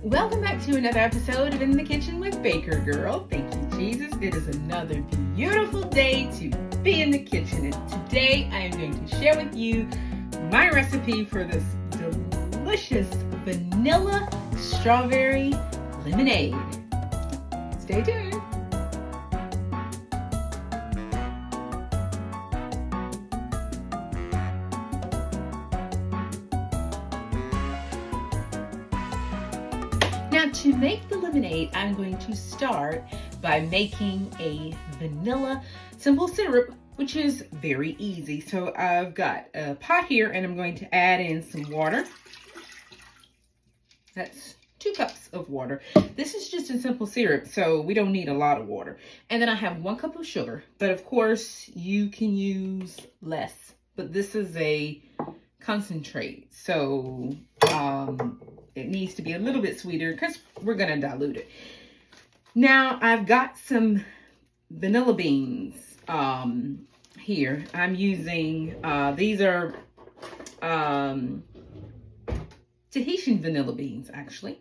Welcome back to another episode of In the Kitchen with Baker Girl. Thank you, Jesus. It is another beautiful day to be in the kitchen. And today I am going to share with you my recipe for this delicious vanilla strawberry lemonade. Stay tuned. Now, to make the lemonade, I'm going to start by making a vanilla simple syrup, which is very easy. So I've got a pot here and I'm going to add in some water. That's 2 cups of water. This is just a simple syrup, so we don't need a lot of water. And then I have 1 cup of sugar, but of course you can use less, but this is a concentrate. So, it needs to be a little bit sweeter because we're going to dilute it. Now, I've got some vanilla beans here. I'm using, these are Tahitian vanilla beans, actually.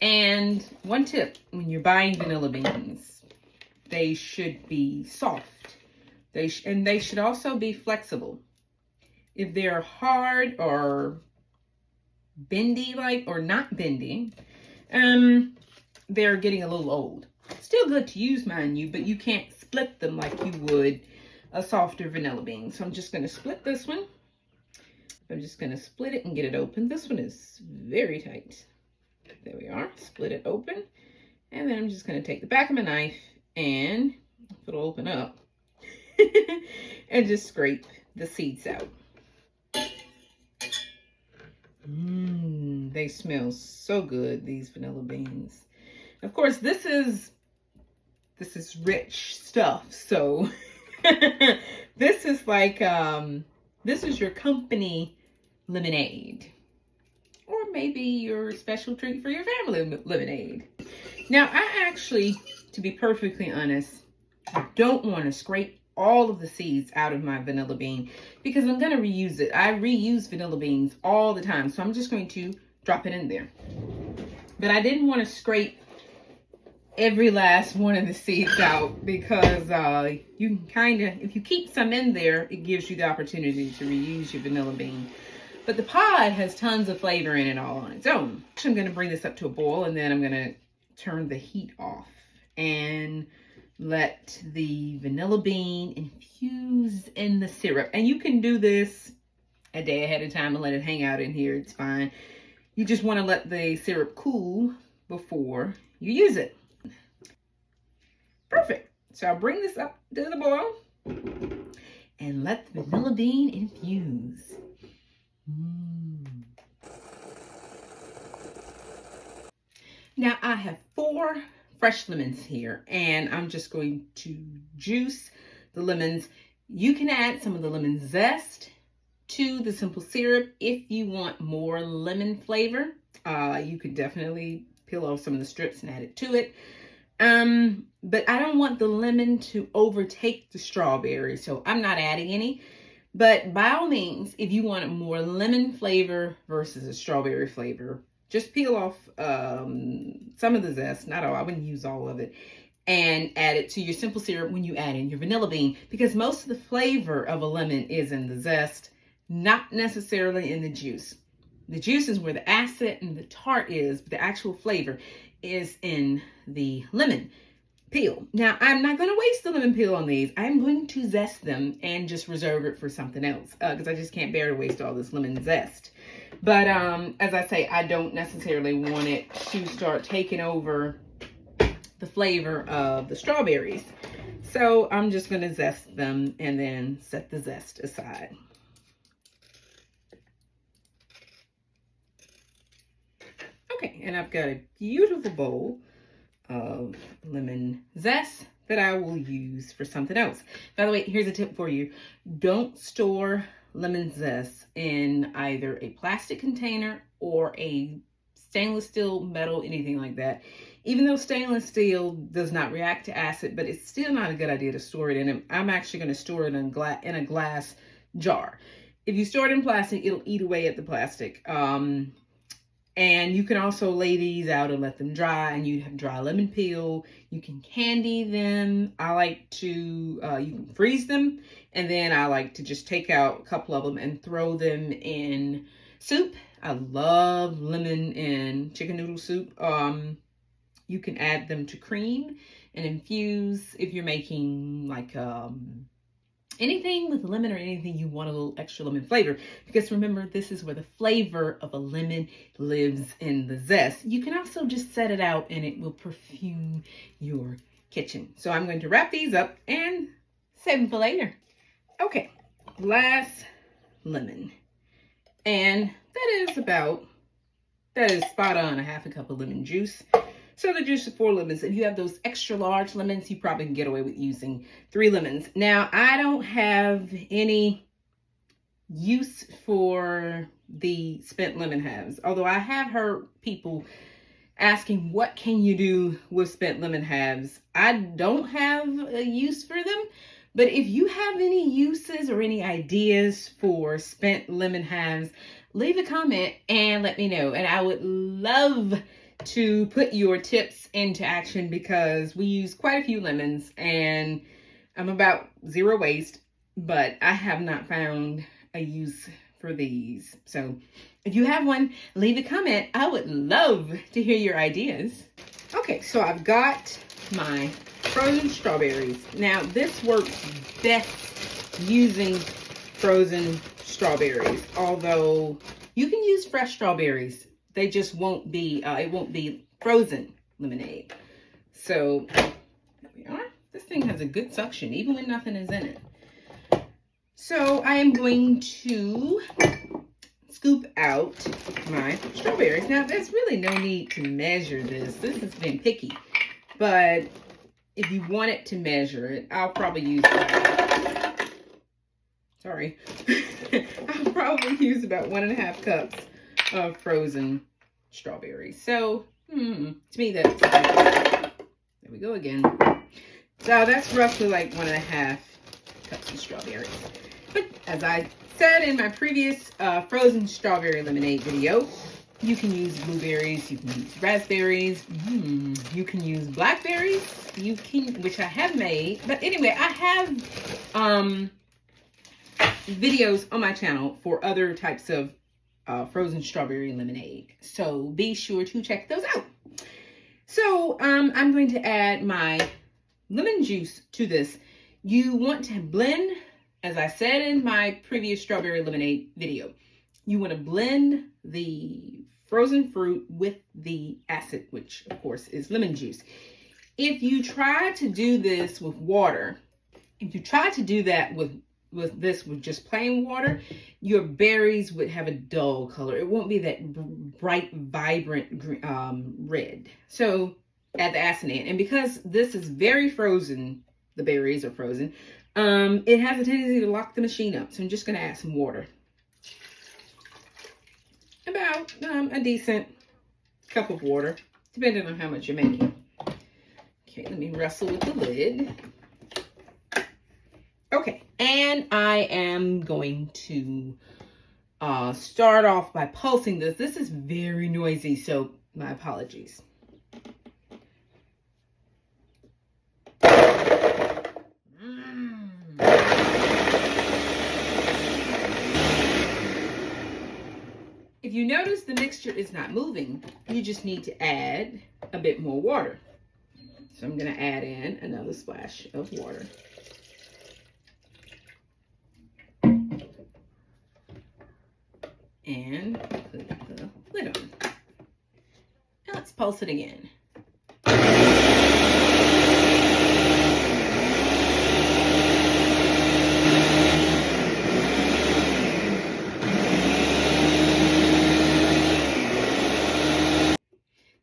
And one tip, when you're buying vanilla beans, they should be soft. And they should also be flexible. If they're hard or bendy or not bending, they're getting a little old. Still good to use, mind you, but you can't split them like you would a softer vanilla bean. So I'm just going to split this one. I'm just going to split it and get it open. This one is very tight. There we are. Split it open. And then I'm just going to take the back of my knife and it'll open up and just scrape the seeds out. They smell so good, these vanilla beans. Of course, this is rich stuff. So this is like, this is your company lemonade. Or maybe your special treat for your family lemonade. Now, I actually, to be perfectly honest, I don't want to scrape all of the seeds out of my vanilla bean because I'm going to reuse it. I reuse vanilla beans all the time, so I'm just going to drop it in there. But I didn't want to scrape every last one of the seeds out because you can kind of, if you keep some in there, it gives you the opportunity to reuse your vanilla bean. But the pod has tons of flavor in it all on its own. So I'm going to bring this up to a boil and then I'm going to turn the heat off and let the vanilla bean infuse in the syrup. And you can do this a day ahead of time and let it hang out in here. It's fine. You just want to let the syrup cool before you use it. Perfect. So I'll bring this up to the boil and let the vanilla bean infuse. Now I have 4 fresh lemons here, and I'm just going to juice the lemons. You can add some of the lemon zest to the simple syrup if you want more lemon flavor. You could definitely peel off some of the strips and add it to it. But I don't want the lemon to overtake the strawberry, so I'm not adding any. But by all means, if you want more lemon flavor versus a strawberry flavor, just peel off some of the zest, not all, I wouldn't use all of it, and add it to your simple syrup when you add in your vanilla bean, because most of the flavor of a lemon is in the zest, not necessarily in the juice. The juice is where the acid and the tart is, but the actual flavor is in the lemon peel. Now, I'm not going to waste the lemon peel on these. I'm going to zest them and just reserve it for something else because I just can't bear to waste all this lemon zest. But as I say, I don't necessarily want it to start taking over the flavor of the strawberries. So I'm just going to zest them and then set the zest aside. Okay, and I've got a beautiful bowl of lemon zest that I will use for something else. By the way, here's a tip for you. Don't store lemon zest in either a plastic container or a stainless steel, metal, anything like that. Even though stainless steel does not react to acid, but it's still not a good idea to store it in. I'm actually going to store it in a glass jar. If you store it in plastic, it'll eat away at the plastic. And you can also lay these out and let them dry, and you have dry lemon peel. You can candy them. I like to, you can freeze them, and then I like to just take out a couple of them and throw them in soup. I love lemon and chicken noodle soup. You can add them to cream and infuse if you're making like anything with lemon or anything you want a little extra lemon flavor. Because remember, this is where the flavor of a lemon lives in the zest. You can also just set it out and it will perfume your kitchen. So I'm going to wrap these up and save them for later. Okay, last lemon. And that is spot on a half a cup of lemon juice. So the juice of 4 lemons. If you have those extra large lemons, you probably can get away with using 3 lemons. Now, I don't have any use for the spent lemon halves, although I have heard people asking, what can you do with spent lemon halves? I don't have a use for them, but if you have any uses or any ideas for spent lemon halves, leave a comment and let me know. And I would love to put your tips into action because we use quite a few lemons and I'm about 0 waste, but I have not found a use for these. So if you have one, leave a comment. I would love to hear your ideas. Okay, so I've got my frozen strawberries. Now this works best using frozen strawberries, although you can use fresh strawberries. They just won't be, it won't be frozen lemonade. So, there we are. This thing has a good suction, even when nothing is in it. So, I am going to scoop out my strawberries. Now, there's really no need to measure this. This has been picky. But, if you wanted to measure it, I'll probably use, sorry. I'll probably use about 1.5 cups of frozen strawberries. So, to me, that's, there we go again. So that's roughly like 1.5 cups of strawberries. But as I said in my previous frozen strawberry lemonade video, you can use blueberries, you can use raspberries, you can use blackberries, you can, which I have made. But anyway, I have videos on my channel for other types of frozen strawberry lemonade. So be sure to check those out. So I'm going to add my lemon juice to this. You want to blend, as I said in my previous strawberry lemonade video, you want to blend the frozen fruit with the acid, which of course is lemon juice. If you try to do this with water, if you try to do that with just plain water, your berries would have a dull color. It won't be that bright, vibrant red. So add the acid in. And because this is very frozen, the berries are frozen, it has a tendency to lock the machine up. So I'm just going to add some water. About a decent cup of water, depending on how much you're making. Okay, let me wrestle with the lid. Okay, and I am going to start off by pulsing this. This is very noisy, so my apologies. If you notice the mixture is not moving, you just need to add a bit more water. So I'm going to add in another splash of water. And put the lid on. Now let's pulse it again.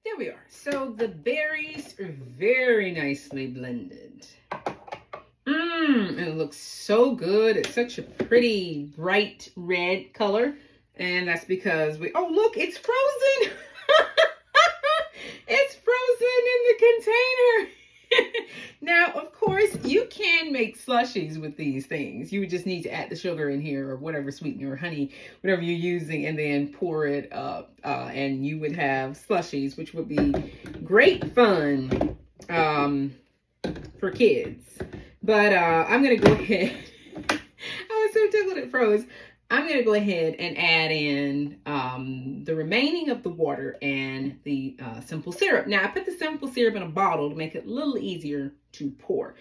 There we are. So the berries are very nicely blended. It looks so good. It's such a pretty bright red color. And that's because oh look, it's frozen. It's frozen in the container. Now, of course, you can make slushies with these things. You would just need to add the sugar in here or whatever sweetener or honey, whatever you're using, and then pour it up. And you would have slushies, which would be great fun for kids. But I'm going to go ahead. I was so tickled it froze. I'm going to go ahead and add in the remaining of the water and the simple syrup. Now, I put the simple syrup in a bottle to make it a little easier to pour.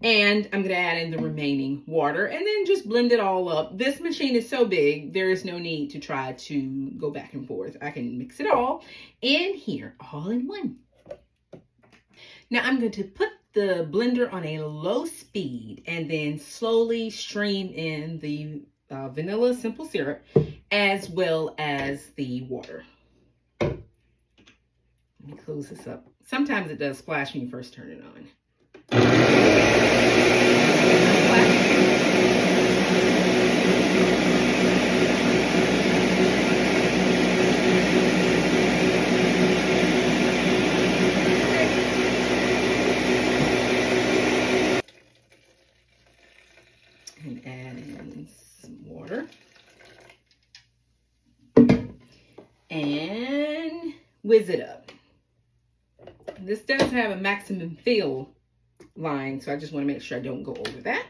And I'm going to add in the remaining water and then just blend it all up. This machine is so big, there is no need to try to go back and forth. I can mix it all in here, all in one. Now, I'm going to put the blender on a low speed and then slowly stream in the vanilla simple syrup as well as the water. Let me close this up. Sometimes it does splash when you first turn it on. And add in some water. And whiz it up. This does have a maximum fill line, so I just want to make sure I don't go over that.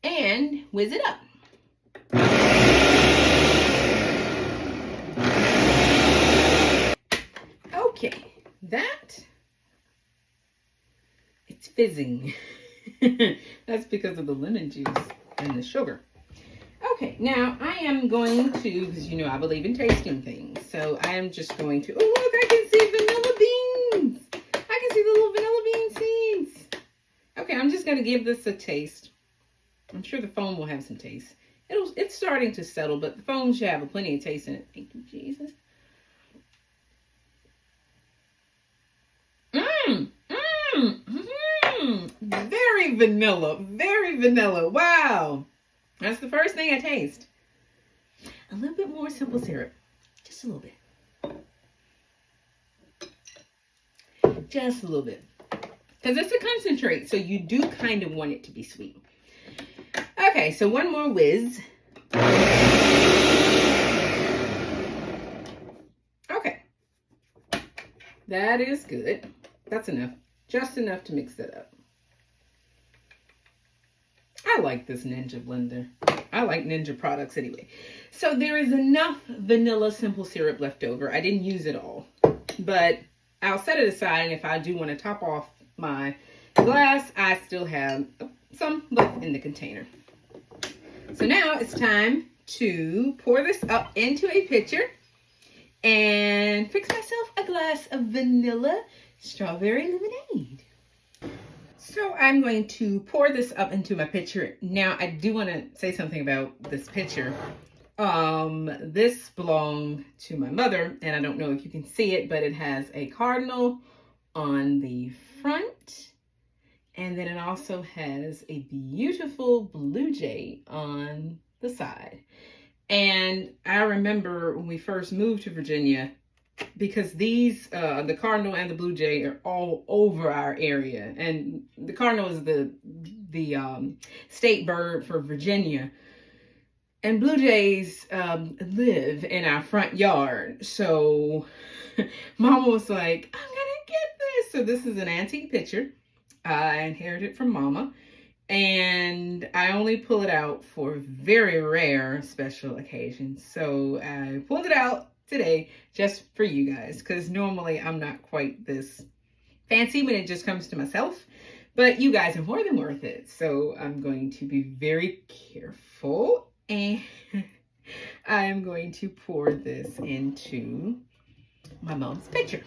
And whiz it up. Okay, it's fizzing. That's because of the lemon juice and the sugar. Okay, now I am going to, because you know I believe in tasting things, so I am just going to, oh look, I can see vanilla beans. I can see the little vanilla bean seeds. Okay, I'm just going to give this a taste. I'm sure the foam will have some taste. It's starting to settle, but the foam should have plenty of taste in it. Thank you, Jesus. Very vanilla, very vanilla. Wow. That's the first thing I taste. A little bit more simple syrup. Just a little bit. Just a little bit. Because it's a concentrate, so you do kind of want it to be sweet. Okay, so one more whiz. Okay. That is good. That's enough. Just enough to mix it up. I like this Ninja blender. I like Ninja products anyway. So there is enough vanilla simple syrup left over. I didn't use it all, but I'll set it aside. And if I do want to top off my glass, I still have some left in the container. So now it's time to pour this up into a pitcher and fix myself a glass of vanilla strawberry lemonade. So I'm going to pour this up into my pitcher. Now, I do want to say something about this pitcher. This belonged to my mother, and I don't know if you can see it, but it has a cardinal on the front, and then it also has a beautiful blue jay on the side. And I remember when we first moved to Virginia, because these, the cardinal and the blue jay are all over our area. And the cardinal is the state bird for Virginia. And blue jays live in our front yard. So Mama was like, I'm going to get this. So this is an antique pitcher. I inherited it from Mama. And I only pull it out for very rare special occasions. So I pulled it out today just for you guys, because normally I'm not quite this fancy when it just comes to myself, but you guys are more than worth it. So I'm going to be very careful, and I'm going to pour this into my mom's pitcher.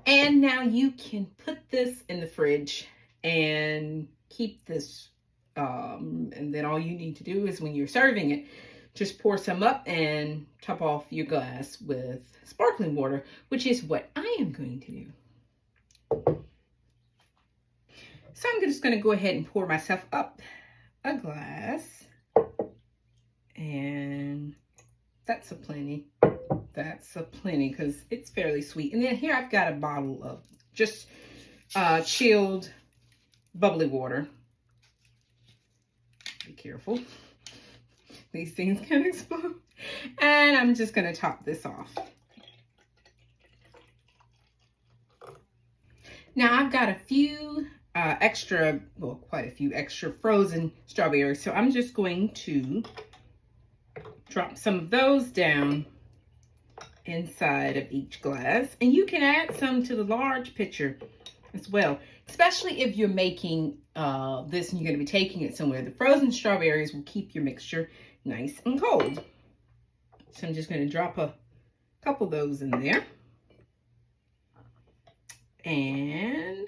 And now you can put this in the fridge and keep this, and then all you need to do is when you're serving it, just pour some up and top off your glass with sparkling water, which is what I am going to do. So I'm just going to go ahead and pour myself up a glass. And that's a plenty. That's a plenty because it's fairly sweet. And then here I've got a bottle of just chilled bubbly water. Be careful. These things can explode. And I'm just going to top this off. Now I've got a few quite a few extra frozen strawberries. So I'm just going to drop some of those down inside of each glass. And you can add some to the large pitcher as well, especially if you're making this and you're going to be taking it somewhere. The frozen strawberries will keep your mixture nice and cold. So I'm just going to drop a couple of those in there. And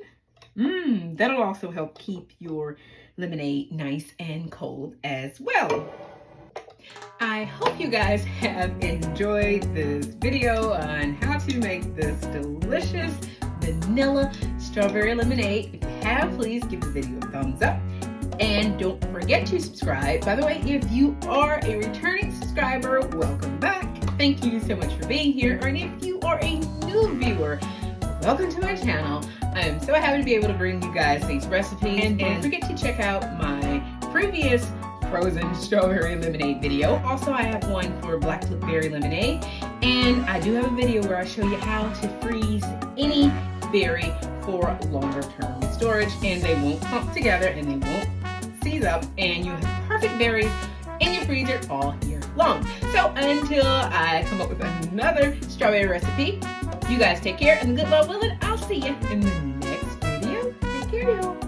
that'll also help keep your lemonade nice and cold as well. I hope you guys have enjoyed this video on how to make this delicious vanilla strawberry lemonade. If you have, please give the video a thumbs up. And don't forget to subscribe. By the way, if you are a returning subscriber, welcome back. Thank you so much for being here. And if you are a new viewer, welcome to my channel. I am so happy to be able to bring you guys these recipes. And don't forget to check out my previous frozen strawberry lemonade video. Also, I have one for blackberry lemonade. And I do have a video where I show you how to freeze any berry for longer term storage. And they won't clump together and they won't seize up. And you have perfect berries in your freezer all year long. So until I come up with another strawberry recipe, you guys take care, and the good Lord willing, I'll see you in the next video. Take care, y'all.